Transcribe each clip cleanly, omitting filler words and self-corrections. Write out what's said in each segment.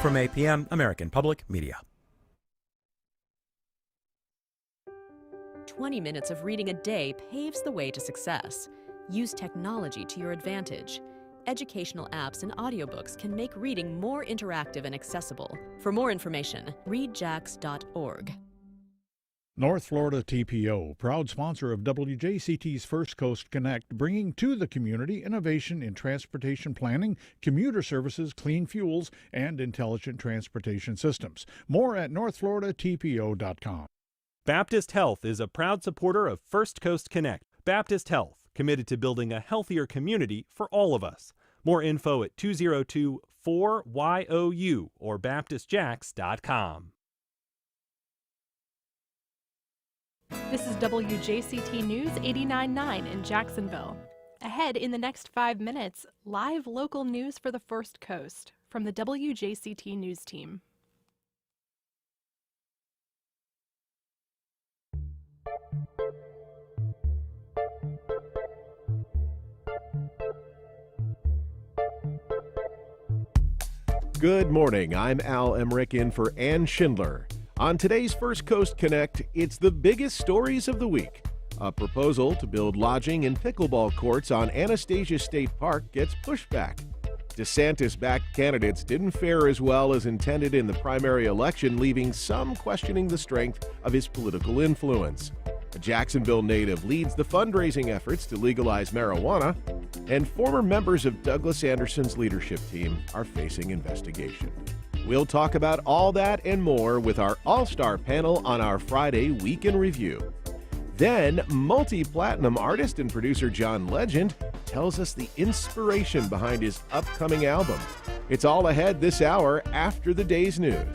from APM, American Public Media. 20 minutes of reading a day paves the way to success. Use technology to your advantage. Educational apps and audiobooks can make reading more interactive and accessible. For more information, readjax.org. North Florida TPO, proud sponsor of WJCT's First Coast Connect, bringing to the community innovation in transportation planning, commuter services, clean fuels, and intelligent transportation systems. More at northfloridatpo.com. Baptist Health is a proud supporter of First Coast Connect. Baptist Health, committed to building a healthier community for all of us. More info at 202-4YOU or baptistjax.com. This is WJCT News 89.9 in Jacksonville. Ahead in the next 5 minutes, live local news for the First Coast from the WJCT News team. Good morning. I'm Al Emmerich in for Ann Schindler. On today's First Coast Connect, it's the biggest stories of the week. A proposal to build lodging and pickleball courts on Anastasia State Park gets pushback. DeSantis-backed candidates didn't fare as well as intended in the primary election, leaving some questioning the strength of his political influence. A Jacksonville native leads the fundraising efforts to legalize marijuana, and former members of Douglas Anderson's leadership team are facing investigation. We'll talk about all that and more with our all-star panel on our Friday Week in Review. Then, multi-platinum artist and producer John Legend tells us the inspiration behind his upcoming album. It's all ahead this hour after the day's news.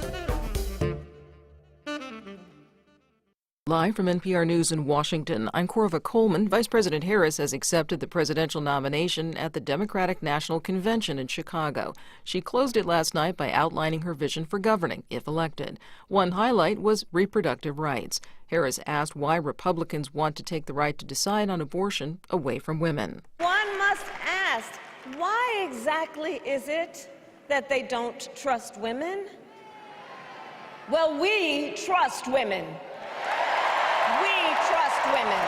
Live from NPR News in Washington, I'm Corva Coleman. Vice President Harris has accepted the presidential nomination at the Democratic National Convention in Chicago. She closed it last night by outlining her vision for governing, if elected. One highlight was reproductive rights. Harris asked why Republicans want to take the right to decide on abortion away from women. One must ask, why exactly is it that they don't trust women? Well, we trust women. Women.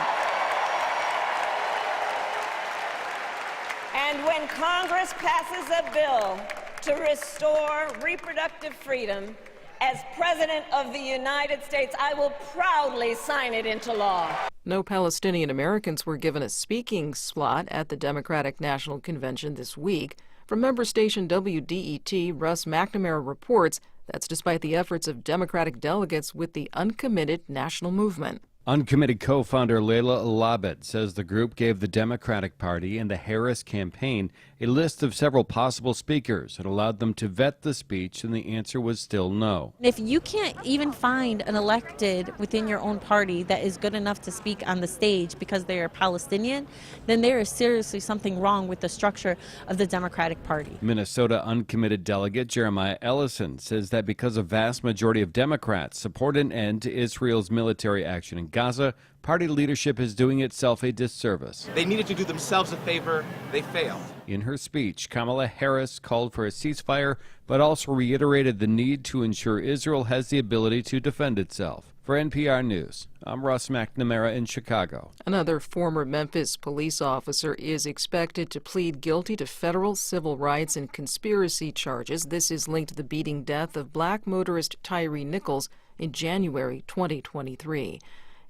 And when Congress passes a bill to restore reproductive freedom, as President of the United States, I will proudly sign it into law. No Palestinian Americans were given a speaking slot at the Democratic National Convention this week. From member station WDET, Russ McNamara reports that's despite the efforts of Democratic delegates with the uncommitted national movement. Uncommitted co-founder Layla Labed says the group gave the Democratic Party and the Harris campaign a list of several possible speakers and allowed them to vet the speech, and the answer was still no. If you can't even find an elected within your own party that is good enough to speak on the stage because they are Palestinian, then there is seriously something wrong with the structure of the Democratic Party. Minnesota uncommitted delegate Jeremiah Ellison says that because a vast majority of Democrats support an end to Israel's military action in Gaza, party leadership is doing itself a disservice. They needed to do themselves a favor. They failed. In her speech, Kamala Harris called for a ceasefire, but also reiterated the need to ensure Israel has the ability to defend itself. For NPR News, I'm Russ McNamara in Chicago. Another former Memphis police officer is expected to plead guilty to federal civil rights and conspiracy charges. This is linked to the beating death of black motorist Tyree Nichols in January 2023.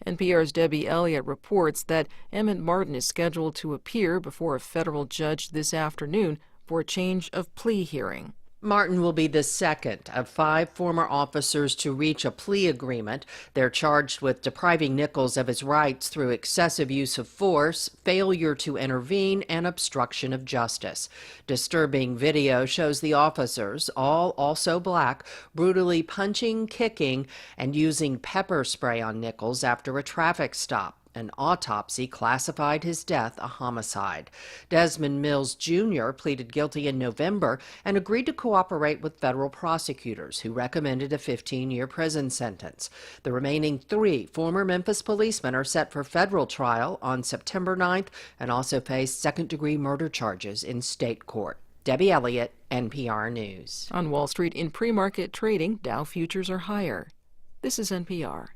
NPR's Debbie Elliott reports that Emmett Martin is scheduled to appear before a federal judge this afternoon for a change of plea hearing. Martin will be the second of 5 former officers to reach a plea agreement. They're charged with depriving Nichols of his rights through excessive use of force, failure to intervene, and obstruction of justice. Disturbing video shows the officers, all also black, brutally punching, kicking, and using pepper spray on Nichols after a traffic stop. An autopsy classified his death a homicide. Desmond Mills Jr. pleaded guilty in November and agreed to cooperate with federal prosecutors who recommended a 15-year prison sentence. The remaining 3 former Memphis policemen are set for federal trial on September 9th and also face second-degree murder charges in state court. Debbie Elliott, NPR News. On Wall Street in pre-market trading, Dow futures are higher. This is NPR.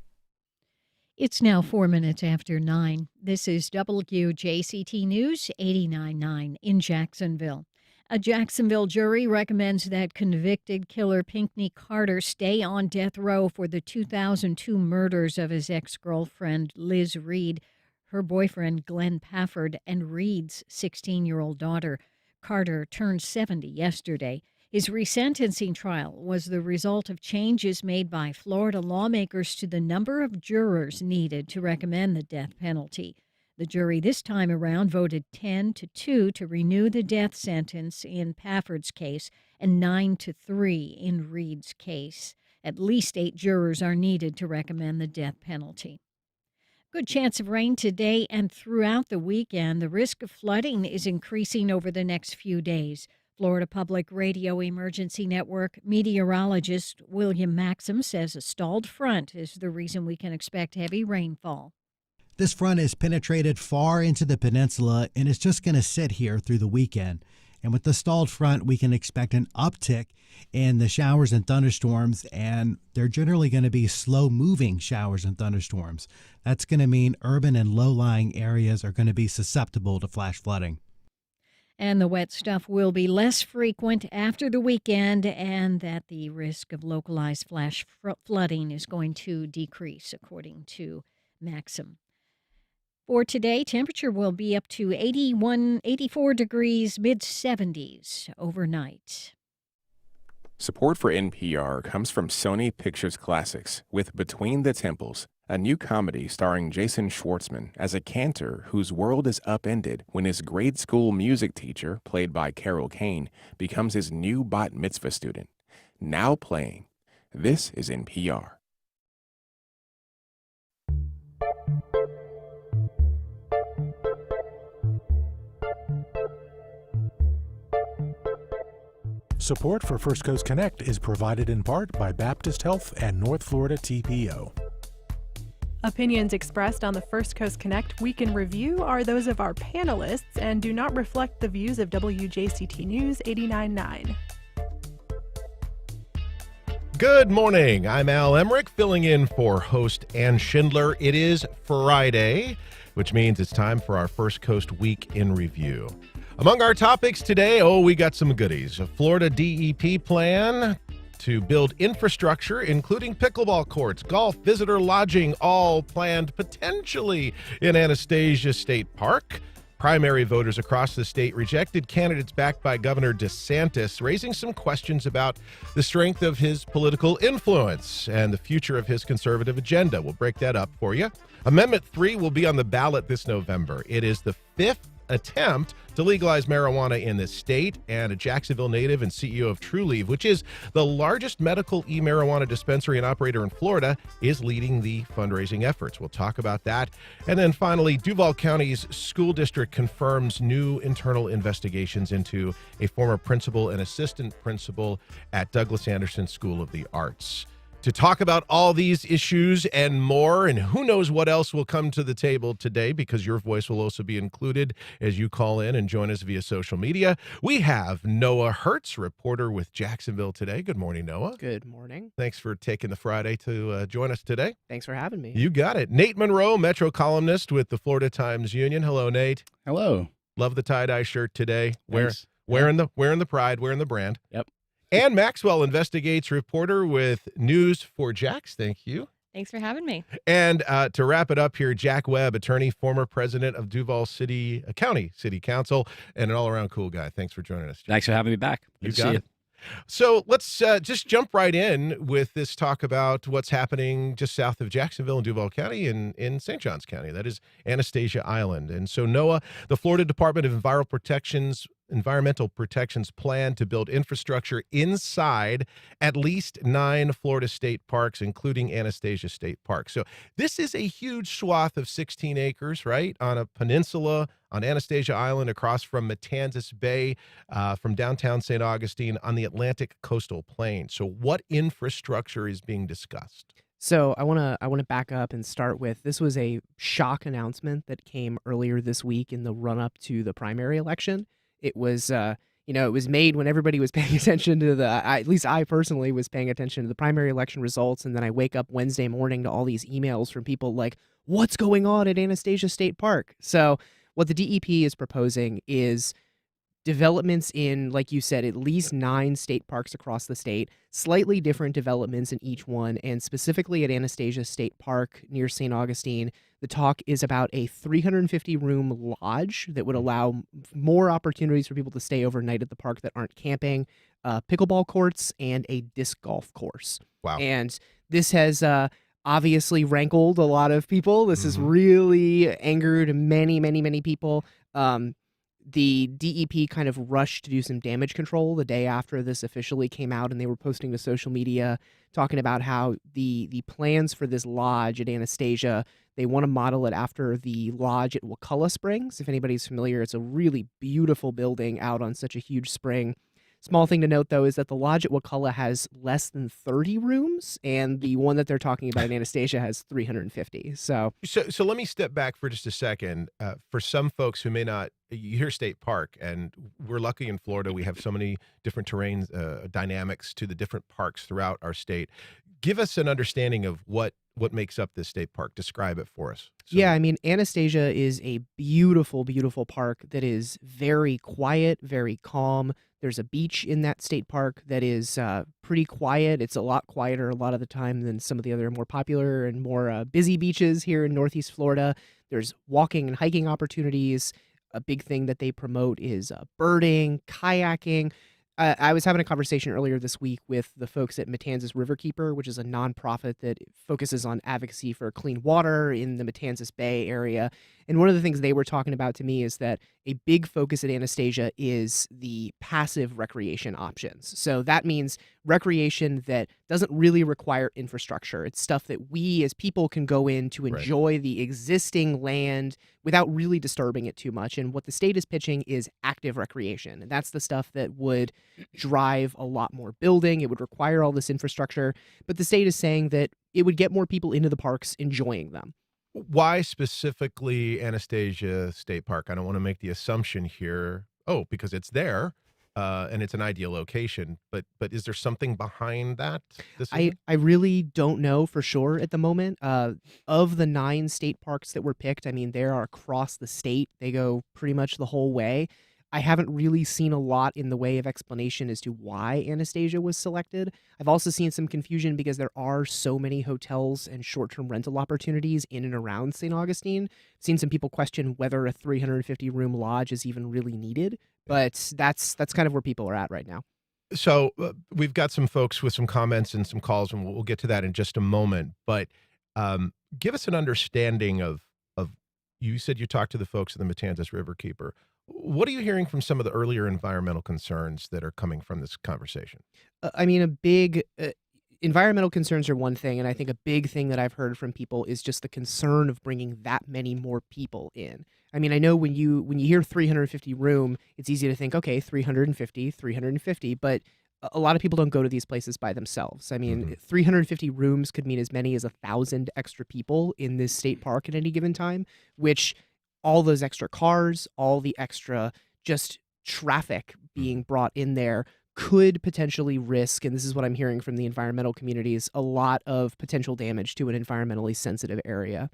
It's now 4 minutes after 9. This is WJCT News 89.9 in Jacksonville. A Jacksonville jury recommends that convicted killer Pinckney Carter stay on death row for the 2002 murders of his ex-girlfriend Liz Reed, her boyfriend Glenn Pafford, and Reed's 16-year-old daughter. Carter turned 70 yesterday. His resentencing trial was the result of changes made by Florida lawmakers to the number of jurors needed to recommend the death penalty. The jury this time around voted 10-2 to renew the death sentence in Pafford's case and 9-3 in Reed's case. At least 8 jurors are needed to recommend the death penalty. Good chance of rain today and throughout the weekend. The risk of flooding is increasing over the next few days. Florida Public Radio Emergency Network meteorologist William Maxim says a stalled front is the reason we can expect heavy rainfall. This front has penetrated far into the peninsula and is just going to sit here through the weekend. And with the stalled front, we can expect an uptick in the showers and thunderstorms, and they're generally going to be slow-moving showers and thunderstorms. That's going to mean urban and low-lying areas are going to be susceptible to flash flooding. And the wet stuff will be less frequent after the weekend, and that the risk of localized flash flooding is going to decrease, according to Maxim. For today, temperature will be up to 84 degrees, mid-70s overnight. Support for NPR comes from Sony Pictures Classics with Between the Temples, a new comedy starring Jason Schwartzman as a cantor whose world is upended when his grade school music teacher, played by Carol Kane, becomes his new bat mitzvah student. Now playing. This is NPR. Support for First Coast Connect is provided in part by Baptist Health and North Florida TPO. Opinions expressed on the First Coast Connect Week in Review are those of our panelists and do not reflect the views of WJCT News 89.9. Good morning. I'm Al Emmerich, filling in for host Ann Schindler. It is Friday, which means it's time for our First Coast Week in Review. Among our topics today, we got some goodies. A Florida DEP plan to build infrastructure, including pickleball courts, golf, visitor lodging, all planned potentially in Anastasia State Park. Primary voters across the state rejected candidates backed by Governor DeSantis, raising some questions about the strength of his political influence and the future of his conservative agenda. We'll break that up for you. Amendment 3 will be on the ballot this November. It is the 5th attempt to legalize marijuana in the state, and a Jacksonville native and CEO of Trulieve, which is the largest medical e-marijuana dispensary and operator in Florida, is leading the fundraising efforts. We'll talk about that. And then finally, Duval County's school district confirms new internal investigations into a former principal and assistant principal at Douglas Anderson School of the Arts. To talk about all these issues and more, and who knows what else will come to the table today, because your voice will also be included as you call in and join us via social media, we have Noah Hertz, reporter with Jacksonville Today. Good morning, Noah. Good morning. Thanks for taking the Friday to join us today. Thanks for having me. You got it. Nate Monroe, Metro columnist with the Florida Times-Union. Hello, Nate. Hello. Love the tie-dye shirt today. Thanks. Wearing the pride, wearing the brand. Yep. And Maxwell investigates, reporter with News for Jax. Thank you. Thanks for having me. And to wrap it up here, Jack Webb, attorney, former president of Duval County City Council, and an all-around cool guy. Thanks for joining us, Jack. Thanks for having me back. You got it. So let's just jump right in with this talk about what's happening just south of Jacksonville and Duval County in St. Johns County. That is Anastasia Island. And so, Noah, the Florida Department of Environmental Protections plan to build infrastructure inside at least 9 Florida state parks, including Anastasia State Park. So this is a huge swath of 16 acres, right, on a peninsula on Anastasia Island across from Matanzas Bay, from downtown St. Augustine on the Atlantic coastal plain. So what infrastructure is being discussed? So I want to back up and start with, this was a shock announcement that came earlier this week in the run-up to the primary election. It was, it was made when everybody was paying attention to at least I personally was paying attention to the primary election results. And then I wake up Wednesday morning to all these emails from people like, what's going on at Anastasia State Park? So what the DEP is proposing is developments in, like you said, at least 9 state parks across the state, slightly different developments in each one. And specifically at Anastasia State Park near St. Augustine, the talk is about a 350-room lodge that would allow more opportunities for people to stay overnight at the park that aren't camping, pickleball courts, and a disc golf course. Wow. And this has obviously rankled a lot of people. This has really angered many, many, many people. The DEP kind of rushed to do some damage control the day after this officially came out, and they were posting to social media talking about how the plans for this lodge at Anastasia, they want to model it after the lodge at Wakulla Springs. If anybody's familiar, it's a really beautiful building out on such a huge spring. Small thing to note, though, is that the lodge at Wakulla has less than 30 rooms, and the one that they're talking about in Anastasia has 350. So let me step back for just a second. For some folks who may not, you hear state park, and we're lucky in Florida. We have so many different terrain dynamics to the different parks throughout our state. Give us an understanding of what makes up this state park. Describe it for us. Yeah, I mean, Anastasia is a beautiful, beautiful park that is very quiet, very calm. There's a beach in that state park that is pretty quiet. It's a lot quieter a lot of the time than some of the other more popular and more busy beaches here in Northeast Florida. There's walking and hiking opportunities. A big thing that they promote is birding, kayaking. I was having a conversation earlier this week with the folks at Matanzas Riverkeeper, which is a nonprofit that focuses on advocacy for clean water in the Matanzas Bay area. And one of the things they were talking about to me is that a big focus at Anastasia is the passive recreation options. So that means recreation that doesn't really require infrastructure. It's stuff that we as people can go in to enjoy the existing land without really disturbing it too much. And what the state is pitching is active recreation. And that's the stuff that would drive a lot more building. It would require all this infrastructure. But the state is saying that it would get more people into the parks enjoying them. Why specifically Anastasia State Park? I don't want to make the assumption here, because it's there and it's an ideal location. But is there something behind that decision? I really don't know for sure at the moment. Of the 9 state parks that were picked, I mean, they are across the state. They go pretty much the whole way. I haven't really seen a lot in the way of explanation as to why Anastasia was selected. I've also seen some confusion because there are so many hotels and short-term rental opportunities in and around St. Augustine. I've seen some people question whether a 350-room lodge is even really needed, but that's kind of where people are at right now. So we've got some folks with some comments and some calls, and we'll get to that in just a moment. But give us an understanding of you said you talked to the folks at the Matanzas Riverkeeper. What are you hearing from some of the earlier environmental concerns that are coming from this conversation? I mean, a big environmental concerns are one thing, and I think a big thing that I've heard from people is just the concern of bringing that many more people in. I mean, I know when you hear 350 room, it's easy to think, okay, 350, but a lot of people don't go to these places by themselves. I mean, 350 rooms could mean as many as 1,000 extra people in this state park at any given time, which all those extra cars, all the extra just traffic being brought in there could potentially risk, and this is what I'm hearing from the environmental communities, a lot of potential damage to an environmentally sensitive area.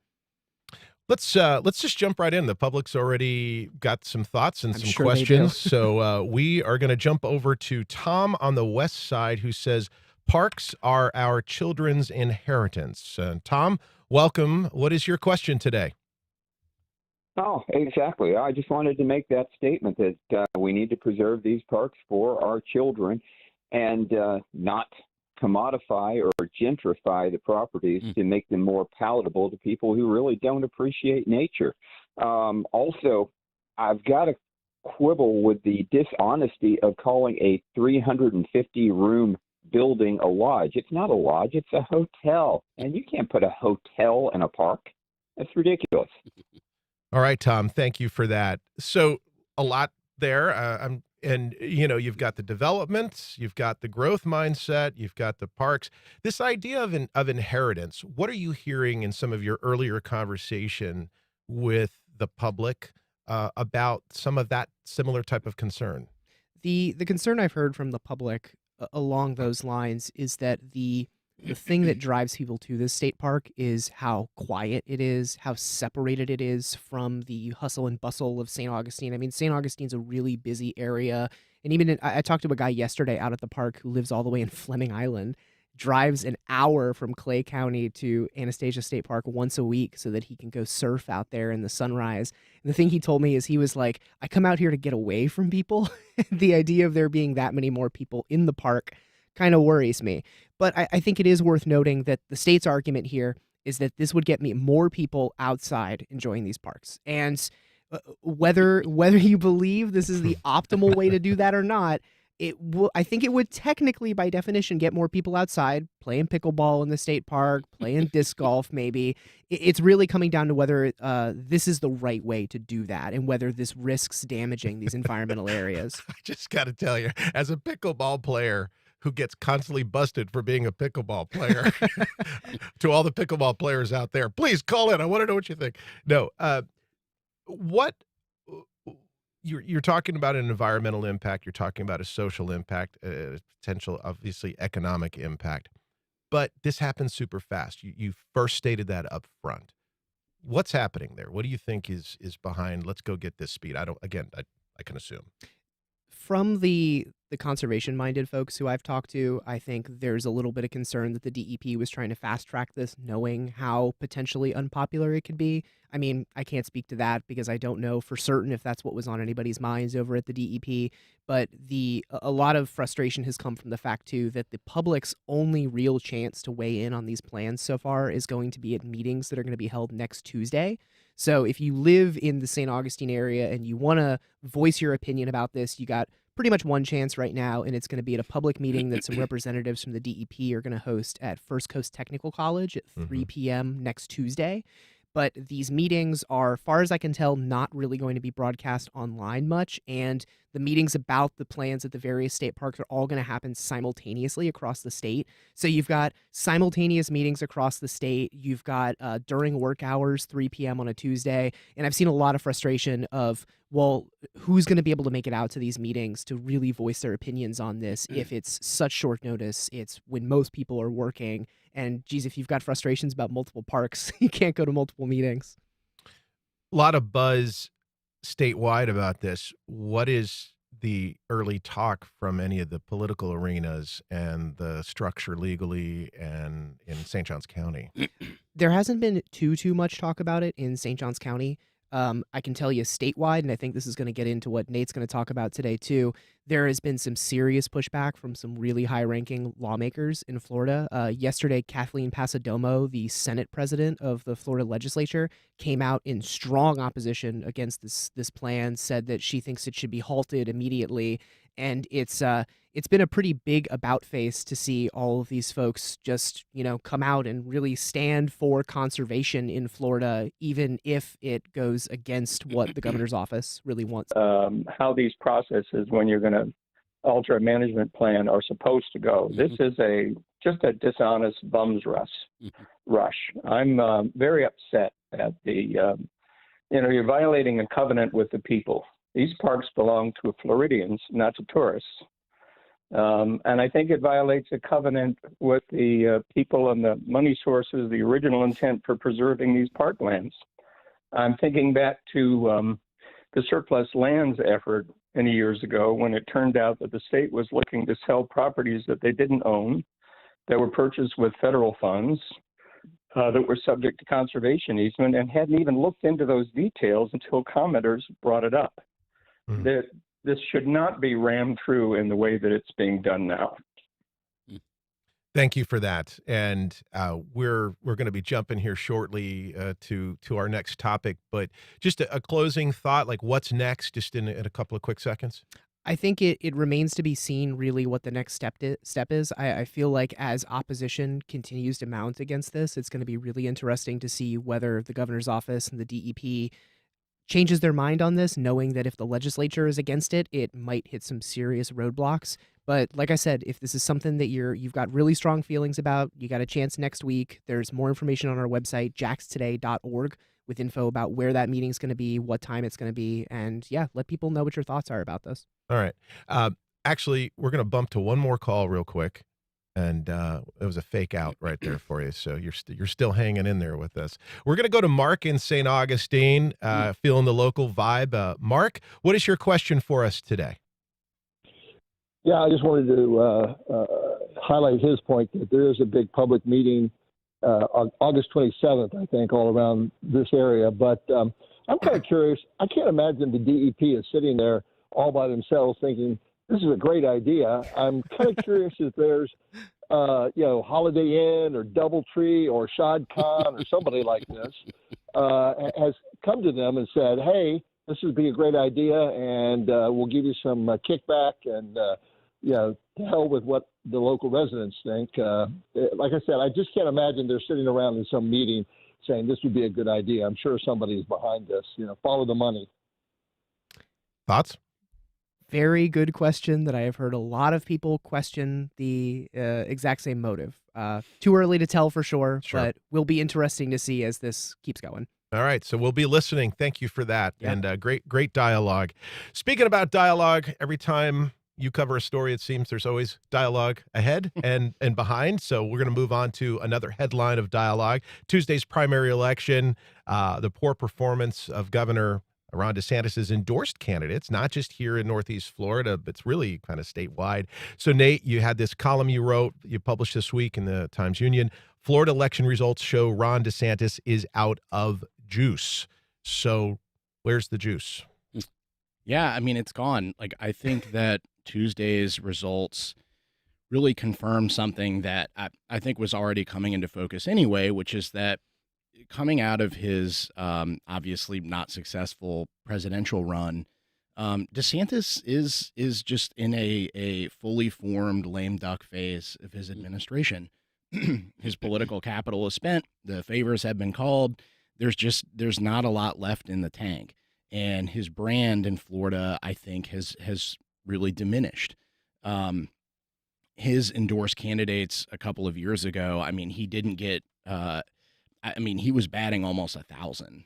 Let's just jump right in. The public's already got some thoughts and some sure questions. So we are going to jump over to Tom on the west side, who says, parks are our children's inheritance. Tom, welcome. What is your question today? Oh, exactly. I just wanted to make that statement that we need to preserve these parks for our children and not commodify or gentrify the properties to make them more palatable to people who really don't appreciate nature. Also, I've got to quibble with the dishonesty of calling a 350-room building a lodge. It's not a lodge, it's a hotel. And you can't put a hotel in a park. That's ridiculous. All right, Tom, thank you for that. So a lot there. And, you've got the development, you've got the growth mindset, you've got the parks. This idea of inheritance, what are you hearing in some of your earlier conversation with the public about some of that similar type of concern? The concern I've heard from the public along those lines is that the thing that drives people to this state park is how quiet it is, how separated it is from the hustle and bustle of St. Augustine. I mean, St. Augustine's a really busy area. And even I talked to a guy yesterday out at the park who lives all the way in Fleming Island, drives an hour from Clay County to Anastasia State Park once a week so that he can go surf out there in the sunrise. And the thing he told me is he was like, I come out here to get away from people. The idea of there being that many more people in the park kind of worries me. But I think it is worth noting that the state's argument here is that this would get me more people outside enjoying these parks. And whether you believe this is the optimal way to do that or not, I think it would technically, by definition, get more people outside playing pickleball in the state park, playing disc golf maybe. It's really coming down to whether this is the right way to do that and whether this risks damaging these environmental areas. I just got to tell you, as a pickleball player who gets constantly busted for being a pickleball player, to all the pickleball players out there, please call in. I want to know what you think. No, You're talking about an environmental impact. You're talking about a social impact, potential, obviously, economic impact. But this happens super fast. You first stated that up front. What's happening there? What do you think is behind, let's go get this speed? I can assume. From the conservation-minded folks who I've talked to, I think there's a little bit of concern that the DEP was trying to fast-track this, knowing how potentially unpopular it could be. I mean, I can't speak to that because I don't know for certain if that's what was on anybody's minds over at the DEP, but a lot of frustration has come from the fact, too, that the public's only real chance to weigh in on these plans so far is going to be at meetings that are going to be held next Tuesday. So if you live in the St. Augustine area and you want to voice your opinion about this, you got pretty much one chance right now, and it's going to be at a public meeting that some representatives from the DEP are going to host at First Coast Technical College at 3 p.m. next Tuesday. But these meetings are, far as I can tell, not really going to be broadcast online much, and the meetings about the plans at the various state parks are all going to happen simultaneously across the state. So you've got simultaneous meetings across the state. You've got during work hours, 3 p.m. on a Tuesday, and I've seen a lot of frustration of, well, who's going to be able to make it out to these meetings to really voice their opinions on this if it's such short notice? It's when most people are working. And geez, if you've got frustrations about multiple parks, you can't go to multiple meetings. A lot of buzz statewide about this. What is the early talk from any of the political arenas and the structure legally and in St. Johns County? There hasn't been too much talk about it in St. Johns County. I can tell you statewide, and I think this is going to get into what Nate's going to talk about today too, there has been some serious pushback from some really high-ranking lawmakers in Florida. Yesterday, Kathleen Pasadomo, the Senate president of the Florida legislature, came out in strong opposition against this plan, said that she thinks it should be halted immediately. And it's been a pretty big about face to see all of these folks just, come out and really stand for conservation in Florida, even if it goes against what the governor's office really wants. How these processes, when you're going to alter a management plan, are supposed to go. This is just a dishonest bum's rush. I'm very upset at you're violating a covenant with the people. These parks belong to Floridians, not to tourists. And I think it violates a covenant with the people and the money sources, the original intent for preserving these parklands. I'm thinking back to the surplus lands effort many years ago when it turned out that the state was looking to sell properties that they didn't own, that were purchased with federal funds, that were subject to conservation easement, and hadn't even looked into those details until commenters brought it up. That this should not be rammed through in the way that it's being done now. Thank you for that. And we're going to be jumping here shortly to our next topic. But just a closing thought, like what's next, just in a couple of quick seconds? I think it remains to be seen really what the next step is. I feel like as opposition continues to mount against this, it's going to be really interesting to see whether the governor's office and the DEP changes their mind on this, knowing that if the legislature is against it, it might hit some serious roadblocks. But like I said, if this is something that you've got really strong feelings about, you got a chance next week. There's more information on our website, jaxtoday.org, with info about where that meeting's going to be, what time it's going to be, and yeah, let people know what your thoughts are about this. All right. Actually, we're going to bump to one more call real quick. And it was a fake out right there for you. So you're still hanging in there with us. We're going to go to Mark in St. Augustine, feeling the local vibe. Mark, what is your question for us today? Yeah, I just wanted to highlight his point that there is a big public meeting on August 27th, I think, all around this area. But I'm kind of curious. I can't imagine the DEP is sitting there all by themselves thinking, this is a great idea. I'm kind of curious if there's, Holiday Inn or Doubletree or Shad Khan or somebody like this has come to them and said, hey, this would be a great idea, and we'll give you some kickback, and, to hell with what the local residents think. Like I said, I just can't imagine they're sitting around in some meeting saying this would be a good idea. I'm sure somebody is behind this. Follow the money. Thoughts? Very good question that I have heard a lot of people question the exact same motive. Too early to tell for sure, but will be interesting to see as this keeps going. All right, so we'll be listening. Thank you for that, and great dialogue. Speaking about dialogue, every time you cover a story, it seems there's always dialogue ahead and behind. So we're going to move on to another headline of dialogue. Tuesday's primary election, the poor performance of Governor Ron DeSantis' endorsed candidates, not just here in Northeast Florida, but it's really kind of statewide. So, Nate, you had this column you published this week in the Times-Union. Florida election results show Ron DeSantis is out of juice. So where's the juice? Yeah, I mean, it's gone. I think that Tuesday's results really confirm something that I think was already coming into focus anyway, which is that coming out of his obviously not successful presidential run, DeSantis is just in a fully formed lame duck phase of his administration. His political capital is spent. The favors have been called. There's not a lot left in the tank, and his brand in Florida, I think, has really diminished. His endorsed candidates a couple of years ago, I mean, he didn't get. He was batting almost 1,000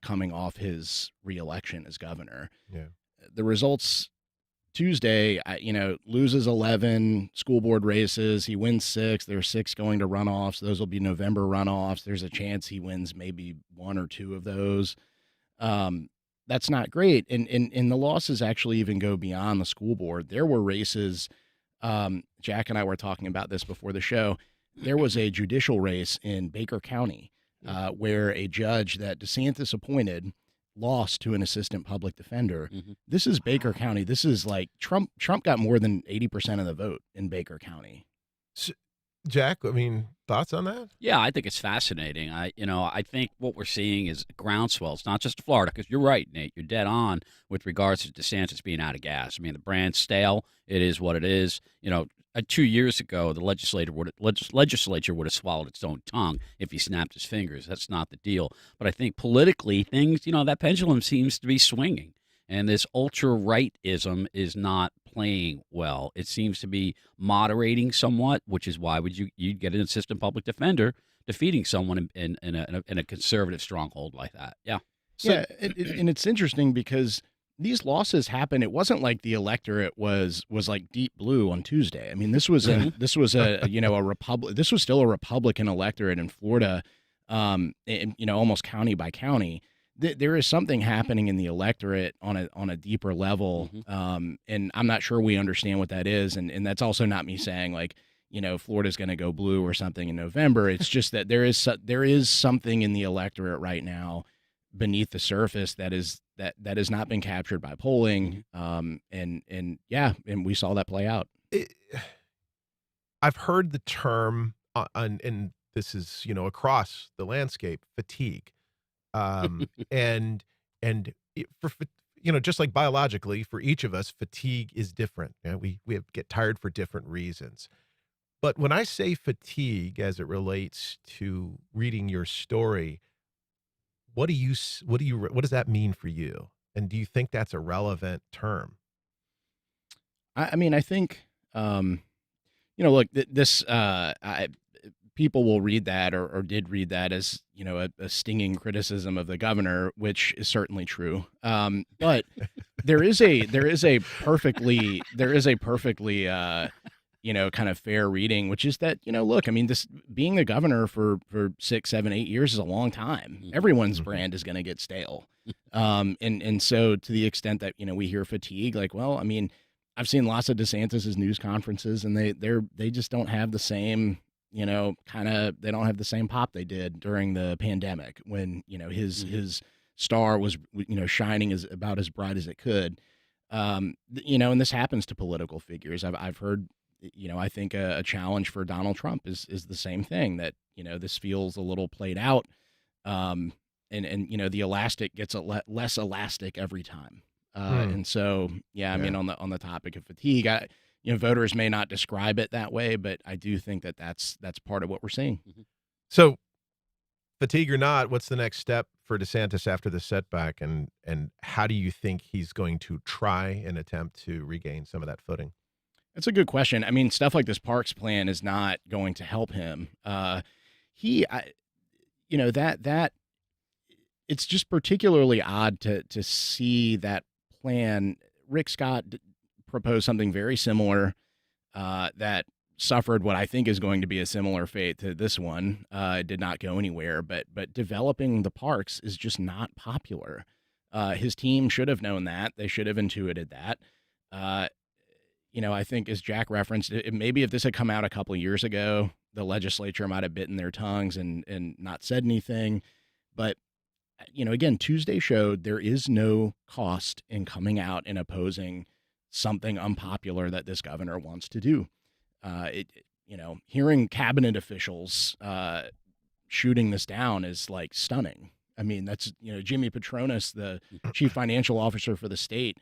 coming off his reelection as governor. Yeah. The results Tuesday, loses 11 school board races. He wins 6. There are 6 going to runoffs. Those will be November runoffs. There's a chance he wins maybe 1 or 2 of those. That's not great. And the losses actually even go beyond the school board. There were races. Jack and I were talking about this before the show. There was a judicial race in Baker County where a judge that DeSantis appointed lost to an assistant public defender. This is Baker County. This is like Trump got more than 80% of the vote in Baker County. So, Jack, I mean, thoughts on that? Yeah, I think it's fascinating. I think what we're seeing is groundswell. It's not just Florida, because you're right, Nate. You're dead on with regards to DeSantis being out of gas. I mean, the brand's stale. It is what it is. 2 years ago, the legislature would have swallowed its own tongue if he snapped his fingers. That's not the deal. But I think politically, things, that pendulum seems to be swinging. And this ultra-rightism is not playing well. It seems to be moderating somewhat, which is why you'd get an assistant public defender defeating someone in a conservative stronghold like that. Yeah. So, and it's interesting because these losses happen. It wasn't like the electorate was like deep blue on Tuesday. I mean, this was a Republican. This was still a Republican electorate in Florida, almost county by county. There is something happening in the electorate on a deeper level, and I'm not sure we understand what that is. And that's also not me saying Florida's going to go blue or something in November. It's just that there is something in the electorate right now beneath the surface that has not been captured by polling, and we saw that play out. I've heard the term, and this is across the landscape, fatigue, and just like biologically, for each of us, fatigue is different. We get tired for different reasons. But when I say fatigue, as it relates to reading your story, what does that mean for you? And do you think that's a relevant term? I mean, I think, look, people will read that or did read that as, a stinging criticism of the governor, which is certainly true. But there is a perfectly kind of fair reading, which is that, look, I mean, this being the governor for 6, 7, 8 years is a long time. Everyone's brand is going to get stale. And so to the extent that, we hear fatigue, like, well, I mean, I've seen lots of DeSantis's news conferences, and they just don't have the same, they don't have the same pop they did during the pandemic when, his star was, shining about as bright as it could. And this happens to political figures. I've heard, I think a challenge for Donald Trump is the same thing, that, this feels a little played out. And the elastic gets less elastic every time. And so, I mean, on the topic of fatigue, voters may not describe it that way, but I do think that that's part of what we're seeing. So, fatigue or not, what's the next step for DeSantis after the setback, and how do you think he's going to try and attempt to regain some of that footing? That's a good question. I mean, stuff like this Parks plan is not going to help him. It's just particularly odd to see that plan. Rick Scott proposed something very similar that suffered what I think is going to be a similar fate to this one. It did not go anywhere, but developing the parks is just not popular. His team should have known that. They should have intuited that. I think, as Jack referenced, maybe if this had come out a couple of years ago, the legislature might have bitten their tongues and not said anything. But again, Tuesday showed there is no cost in coming out and opposing something unpopular that this governor wants to do. Hearing cabinet officials shooting this down is like stunning. I mean, that's, Jimmy Petronas, the chief financial officer for the state,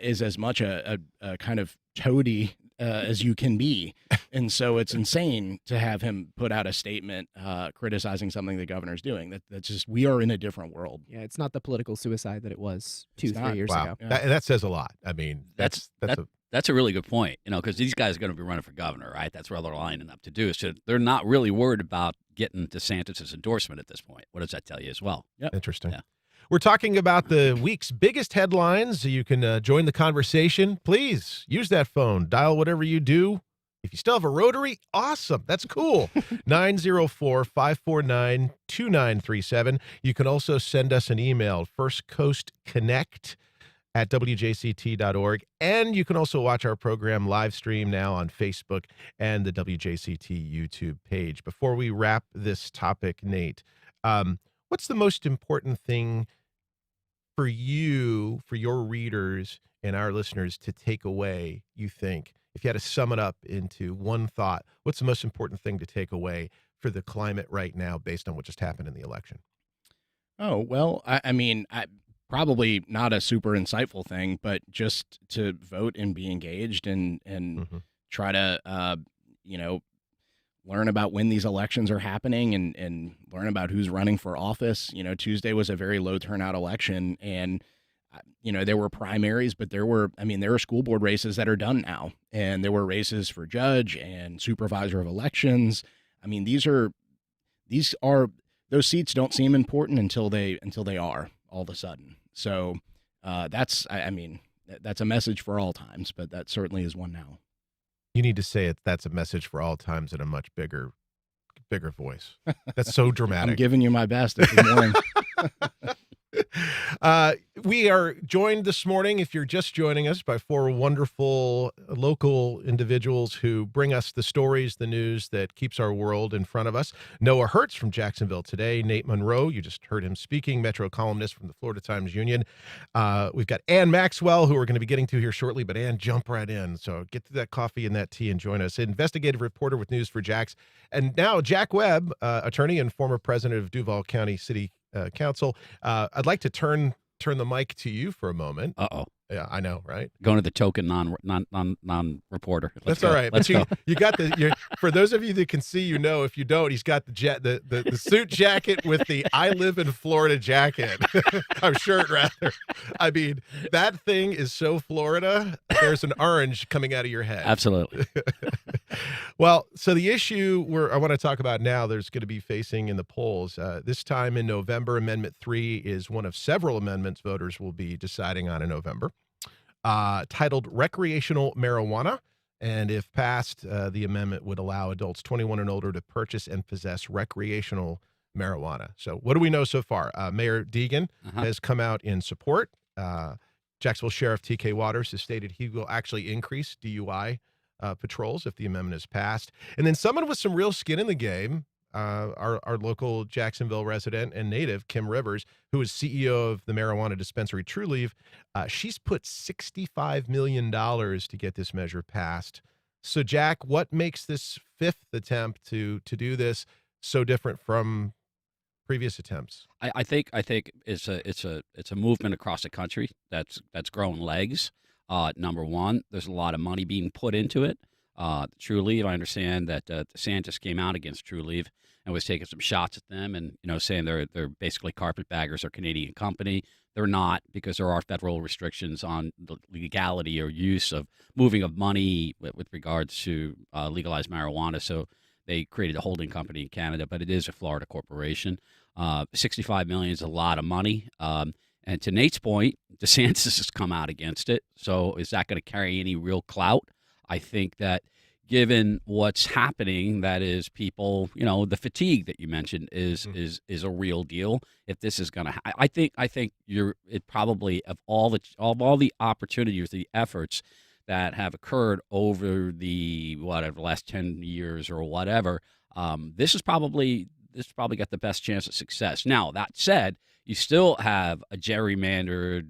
is as much a kind of toady as you can be. And so it's insane to have him put out a statement criticizing something the governor's doing. That's just, we are in a different world. Yeah, it's not the political suicide that it was 2-3 years ago. Yeah. That says a lot. I mean, that's a really good point, because these guys are going to be running for governor, right? That's where they're lining up to do. So they're not really worried about getting DeSantis' endorsement at this point. What does that tell you as well? Yep. Interesting. Yeah. We're talking about the week's biggest headlines. You can join the conversation. Please use that phone. Dial whatever you do. If you still have a rotary, awesome. That's cool. 904-549-2937. You can also send us an email, firstcoastconnect@wjct.org. And you can also watch our program live stream now on Facebook and the WJCT YouTube page. Before we wrap this topic, Nate, what's the most important thing for you, for your readers and our listeners to take away, you think? If you had to sum it up into one thought, what's the most important thing to take away for the climate right now based on what just happened in the election? Oh, well, I mean, probably not a super insightful thing, but just to vote and be engaged and try to, learn about when these elections are happening and learn about who's running for office. Tuesday was a very low turnout election, and there were primaries, but there were school board races that are done now, and there were races for judge and supervisor of elections. I mean, those seats don't seem important until they are all of a sudden. So that's a message for all times, but that certainly is one now. You need to say it. That's a message for all times in a much bigger voice. That's so dramatic. I'm giving you my best. Good morning. We are joined this morning, if you're just joining us, by four wonderful local individuals who bring us the stories, the news that keeps our world in front of us. Noah Hertz from Jacksonville Today, Nate Monroe, you just heard him speaking, Metro columnist from the Florida Times-Union. We've got Ann Maxwell, who we're going to be getting to here shortly, but Ann, jump right in. So get to that coffee and that tea and join us. Investigative reporter with News for Jax. And now Jack Webb, attorney and former president of Duval County City Council. I'd like to turn the mic to you for a moment. Uh-oh. Yeah, I know, right? Going to the token non-reporter. That's all right. Let's go. You got for those of you that can see, if you don't, he's got the suit jacket with the I live in Florida jacket. I'm shirt rather. I mean, that thing is so Florida. There's an orange coming out of your head. Absolutely. Well, so the issue I want to talk about now, there's going to be facing in the polls this time in November. Amendment 3 is one of several amendments voters will be deciding on in November, titled Recreational Marijuana. And if passed, the amendment would allow adults 21 and older to purchase and possess recreational marijuana. So what do we know so far? Mayor Deegan has come out in support. Jacksonville Sheriff T.K. Waters has stated he will actually increase DUI patrols if the amendment is passed. And then someone with some real skin in the game, our local Jacksonville resident and native, Kim Rivers, who is CEO of the marijuana dispensary True Leaf, she's put $65 million to get this measure passed. So, Jack, what makes this fifth attempt to do this so different from previous attempts? I think it's a movement across the country that's growing legs. Number one, there's a lot of money being put into it. True Leave, I understand that DeSantis came out against True Leave and was taking some shots at them, and saying they're basically carpetbaggers or Canadian company. They're not, because there are federal restrictions on the legality or use of moving of money with regards to legalized marijuana. So they created a holding company in Canada, but it is a Florida corporation. $65 million is a lot of money. And to Nate's point, DeSantis has come out against it. So is that going to carry any real clout? I think that given what's happening, that is people, the fatigue that you mentioned is a real deal. If this is going to, I think it probably of all the opportunities, the efforts that have occurred over the last 10 years or whatever, this has probably got the best chance of success. Now, that said, you still have a gerrymandered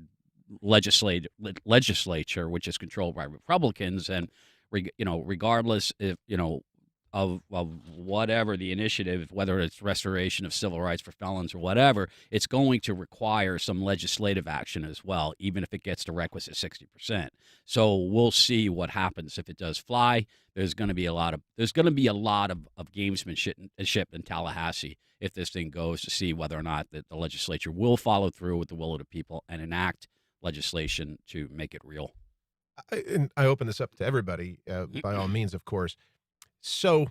legislature, which is controlled by Republicans, and regardless of whatever the initiative, whether it's restoration of civil rights for felons or whatever, it's going to require some legislative action as well, even if it gets the requisite 60%. So we'll see what happens if it does fly. There's going to be a lot of gamesmanship in Tallahassee if this thing goes, to see whether or not that the legislature will follow through with the will of the people and enact legislation to make it real. And I open this up to everybody, by all means, of course. So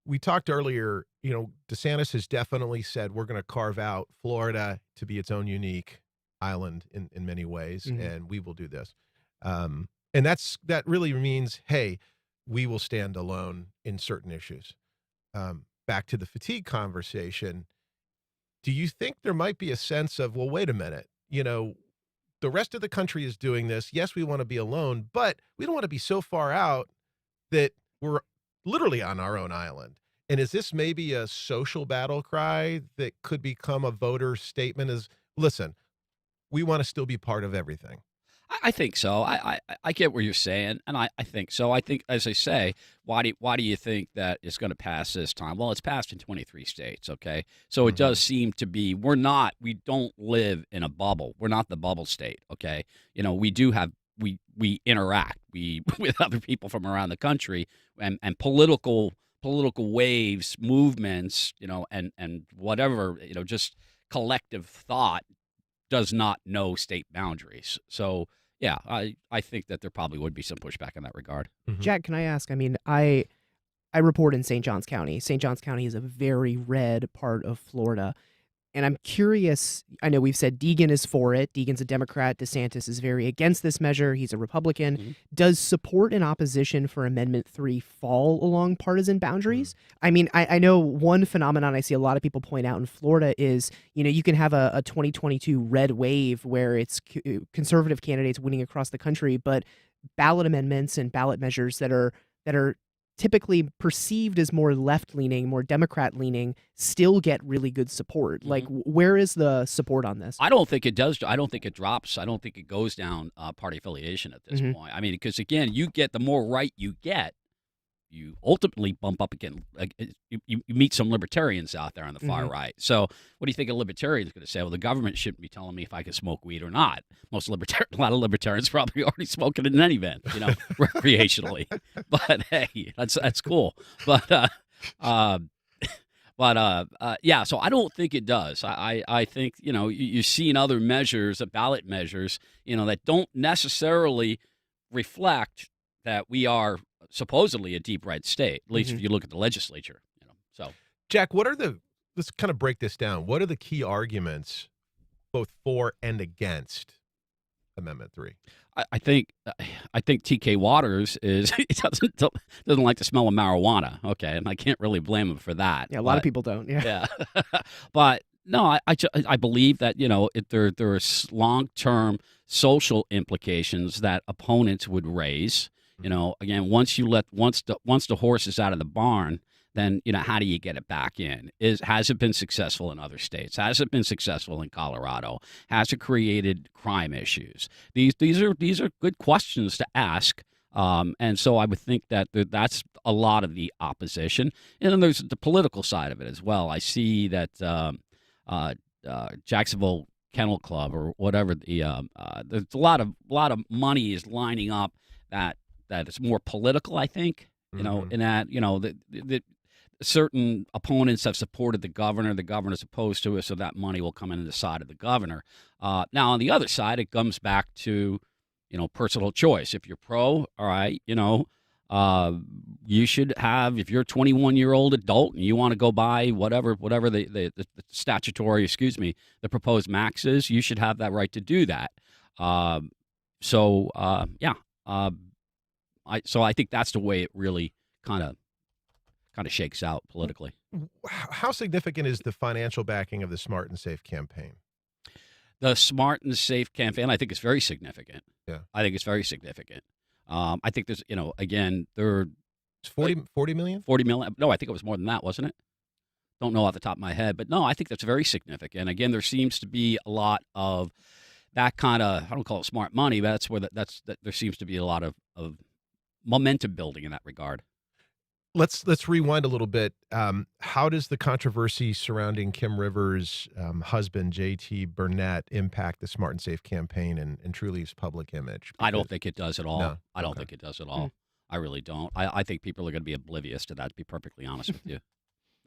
we talked earlier, DeSantis has definitely said we're going to carve out Florida to be its own unique island in many ways, and we will do this. And that really means, hey, we will stand alone in certain issues. Back to the fatigue conversation, do you think there might be a sense of, well, wait a minute, the rest of the country is doing this. Yes, we want to be alone, but we don't want to be so far out that we're literally on our own island. And is this maybe a social battle cry that could become a voter statement as, listen, we want to still be part of everything? I think so. I get what you're saying, and I think so. I think, as I say, why do you think that it's going to pass this time? Well, it's passed in 23 states, okay? So it does seem to be, we don't live in a bubble. We're not the bubble state, okay? We do have, we interact with other people from around the country, and political waves, movements, and whatever, just collective thought does not know state boundaries. So, yeah, I think that there probably would be some pushback in that regard. Jack, can I ask? I mean, I report in St. Johns County. St. Johns County is a very red part of Florida. And I'm curious, I know we've said Deegan is for it. Deegan's a Democrat. DeSantis is very against this measure. He's a Republican. Does support and opposition for Amendment 3 fall along partisan boundaries? I mean, I know one phenomenon I see a lot of people point out in Florida is, you can have a 2022 red wave where it's conservative candidates winning across the country, but ballot amendments and ballot measures that are typically perceived as more left-leaning, more Democrat-leaning, still get really good support. Like, where is the support on this? I don't think it does. I don't think it drops. I don't think it goes down party affiliation at this point. I mean, because, again, the more right you get, you ultimately bump up again. You meet some libertarians out there on the far right. So what do you think a libertarian is going to say? Well, the government shouldn't be telling me if I can smoke weed or not. A lot of libertarians probably already smoking it in any event, recreationally. But hey, that's cool. But yeah. So I don't think it does. I think you've seen other measures, ballot measures, that don't necessarily reflect that we are supposedly a deep red state, at least if you look at the legislature. So, Jack, let's kind of break this down. What are the key arguments, both for and against Amendment 3? I think TK Waters he doesn't like the smell of marijuana. Okay, and I can't really blame him for that. Yeah, a lot of people don't. Yeah. But no, I believe that there are long-term social implications that opponents would raise. Again, once the horse is out of the barn, then how do you get it back in? Has it been successful in other states? Has it been successful in Colorado? Has it created crime issues? These are good questions to ask. And so I would think that that's a lot of the opposition. And then there's the political side of it as well. I see that Jacksonville Kennel Club or whatever there's a lot of money is lining up that is more political. I think in that the certain opponents have supported the governor's opposed to it, so that money will come into the side of the governor. Now, on the other side, it comes back to, personal choice. If you're pro, all right, you should have, if you're a 21-year-old adult and you want to go buy whatever the statutory, the proposed max is, you should have that right to do that. So I think that's the way it really kind of shakes out politically. How significant is the financial backing of the Smart and Safe campaign? The Smart and Safe campaign, I think, is very significant. Yeah, I think it's very significant. I think there's, again, there. It's 40 million? 40 million. No, I think it was more than that, wasn't it? Don't know off the top of my head, but no, I think that's very significant. Again, there seems to be a lot of that kind of, I don't call it smart money, but that's where there seems to be a lot of momentum building in that regard. Let's rewind a little bit. How does the controversy surrounding Kim Rivers' husband, J.T. Burnett, impact the Smart and Safe campaign and Truliev's public image? I don't think it does at all. No? I don't think it does at all. I really don't. I think people are going to be oblivious to that, to be perfectly honest with you.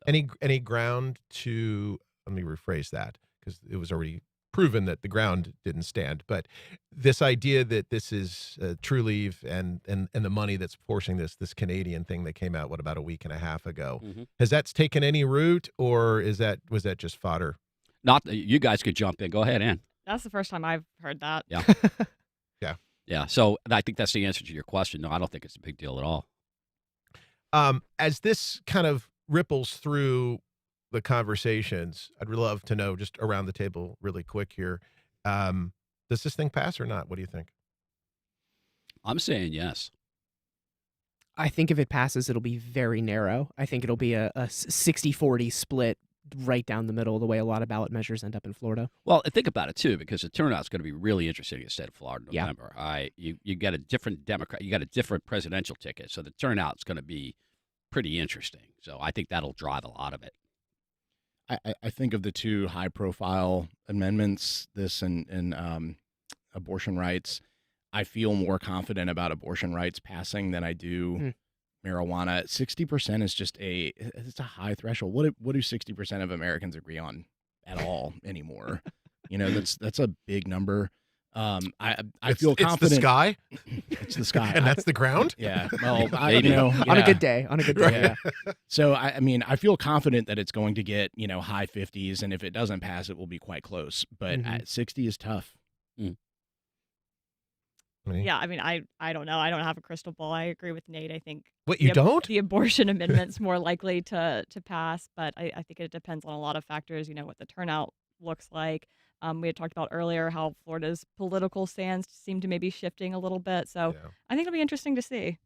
Any ground to, let me rephrase that, because it was already proven that the ground didn't stand. But this idea that this is Trulieve and the money that's forcing this Canadian thing that came out, about a week and a half ago, has that taken any root, or was that just fodder? Not that you guys could jump in. Go ahead, Ann. That's the first time I've heard that. Yeah. Yeah. So I think that's the answer to your question. No, I don't think it's a big deal at all. As this kind of ripples through the conversations, I'd love to know, just around the table really quick here, does this thing pass or not? What do you think? I'm saying yes. I think if it passes, it'll be very narrow. I think it'll be a 60-40 split right down the middle, the way a lot of ballot measures end up in Florida. Well, think about it, too, because the turnout's going to be really interesting in the state of Florida in November. You get a different Democrat, you got a different presidential ticket, so the turnout's going to be pretty interesting. So I think that'll drive a lot of it. I think of the two high-profile amendments, this and abortion rights, I feel more confident about abortion rights passing than I do marijuana. 60% is just it's a high threshold. What do 60% of Americans agree on at all anymore? That's a big number. I feel confident. It's the sky. It's the sky, and that's the ground. Yeah. Well, on a good day. Yeah. So I feel confident that it's going to get high 50s, and if it doesn't pass, it will be quite close. But at 60 is tough. Yeah, I mean, I don't know. I don't have a crystal ball. I agree with Nate. I think you don't? The abortion amendment's more likely to pass, but I think it depends on a lot of factors. What the turnout looks like. We had talked about earlier how Florida's political sands seem to maybe shifting a little bit. So I think it'll be interesting to see.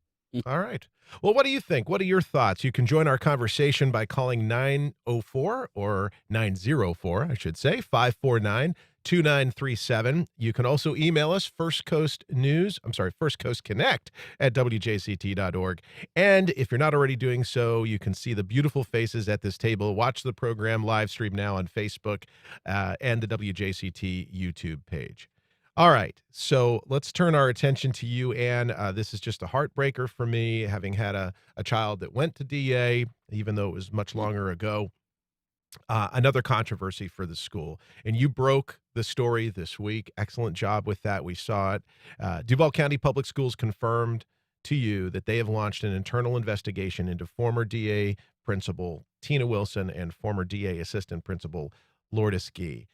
All right. Well, what do you think? What are your thoughts? You can join our conversation by calling 904 or 904, I should say, 549-2937. You can also email us First Coast Connect at wjct.org. And if you're not already doing so, you can see the beautiful faces at this table. Watch the program live stream now on Facebook and the WJCT YouTube page. All right, so let's turn our attention to you, Ann. This is just a heartbreaker for me, having had a child that went to DA, even though it was much longer ago. Another controversy for the school. And you broke the story this week. Excellent job with that. We saw it. Duval County Public Schools confirmed to you that they have launched an internal investigation into former DA principal Tina Wilson and former DA assistant principal Lourdes Gee.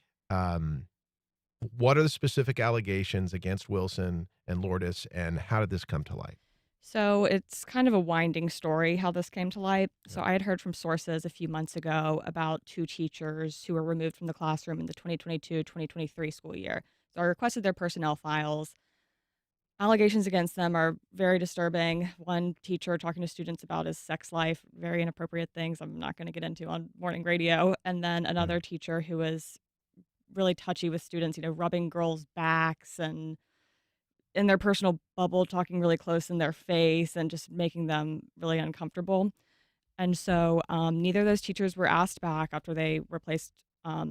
What are the specific allegations against Wilson and Lourdes, and how did this come to light? So it's kind of a winding story how this came to light. So I had heard from sources a few months ago about 2 teachers who were removed from the classroom in the 2022-2023 school year. So I requested their personnel files. Allegations against them are very disturbing. One teacher talking to students about his sex life, very inappropriate things I'm not going to get into on morning radio. And then another teacher who was really touchy with students, rubbing girls' backs and in their personal bubble, talking really close in their face and just making them really uncomfortable. And so neither of those teachers were asked back after they were placed, out